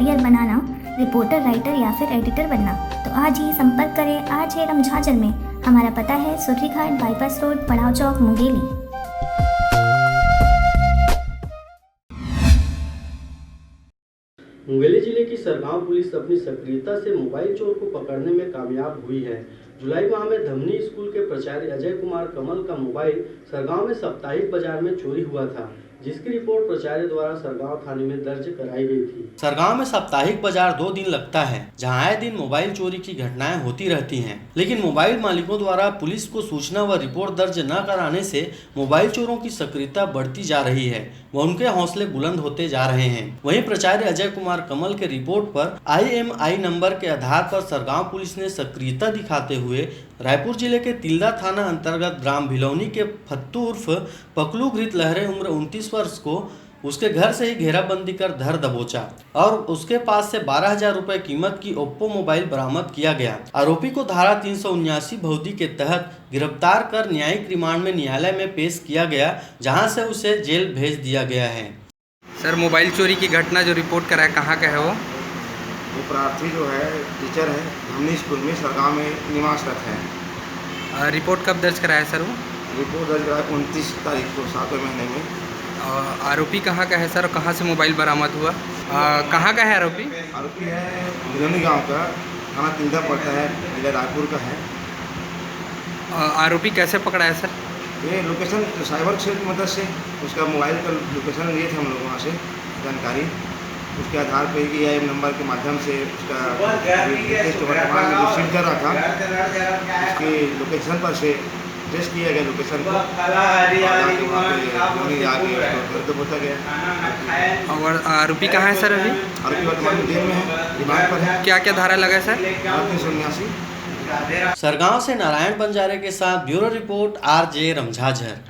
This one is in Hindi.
करियर बनाना, रिपोर्टर, राइटर या फिर एडिटर बनना, तो आज ही संपर्क करें RJ रमझाझर में। हमारा पता है सुर्रीघाट, बाईपास रोड, पड़ाव चौक, मुंगेली। मुंगेली जिले की सरगांव पुलिस अपनी सक्रियता से मोबाइल चोर को पकड़ने में कामयाब हुई है। जुलाई माह में धमनी स्कूल के प्राचार्य अजय कुमार कमल का मोबाइल सरगांव में साप्ताहिक बाजार में चोरी हुआ था, जिसकी रिपोर्ट प्राचार्य द्वारा सरगांव थाने में दर्ज कराई गई थी। सरगांव में साप्ताहिक बाजार 2 दिन लगता है, जहां आए दिन मोबाइल चोरी की घटनाएं होती रहती हैं। लेकिन मोबाइल मालिकों द्वारा पुलिस को सूचना व रिपोर्ट दर्ज न कराने से मोबाइल चोरों की सक्रियता बढ़ती जा रही है व उनके हौसले बुलंद होते जा रहे हैं। वहीं प्राचार्य अजय कुमार कमल के रिपोर्ट पर IMI नंबर के आधार पर सरगांव पुलिस ने सक्रियता दिखाते हुए रायपुर जिले के तिल्दा थाना अंतर्गत ग्राम भिलौनी के फत्तू उर्फ पकलू घृत लहरे उम्र 29 वर्ष को उसके घर से ही घेराबंदी कर धर दबोचा और उसके पास से 12,000 रुपए कीमत की ओप्पो मोबाइल बरामद किया गया। आरोपी को धारा 379 भौदी के तहत गिरफ्तार कर न्यायिक रिमांड में न्यायालय में पेश किया गया, जहां से उसे जेल भेज दिया गया है। सर, मोबाइल चोरी की घटना जो रिपोर्ट करा है, कहाँ का है वो? प्रार्थी जो है टीचर है, धमनी स्कूल में सरगांव में निवासरत है। रिपोर्ट कब दर्ज कराया सर वो? रिपोर्ट दर्ज कराया 29 तारीख को 7वें महीने में। आरोपी कहाँ का है सर और कहाँ से मोबाइल बरामद हुआ? कहाँ का है आरोपी? आरोपी है भिलौनी गांव का, थाना तिल्दा पड़ता है, जिला रायपुर का है। आरोपी कैसे पकड़ा है सर? ये लोकेशन साइबर सेल की मदद से उसका मोबाइल का लोकेशन लिए थे हम लोग, वहाँ से जानकारी, उसके आधार पर IMI नंबर के माध्यम से उसका वर्तमान में जो सील कर रहा था उसकी लोकेशन पर से टेस्ट किया गया, लोकेशन को गया। और आरोपी कहाँ है सर अभी? आरोपी वर्तमान में जेल में है, रिमांड पर है। क्या क्या धारा लगा है सर? 379। सरगांव से नारायण बंजारे के साथ ब्यूरो रिपोर्ट RJ रमझाझर।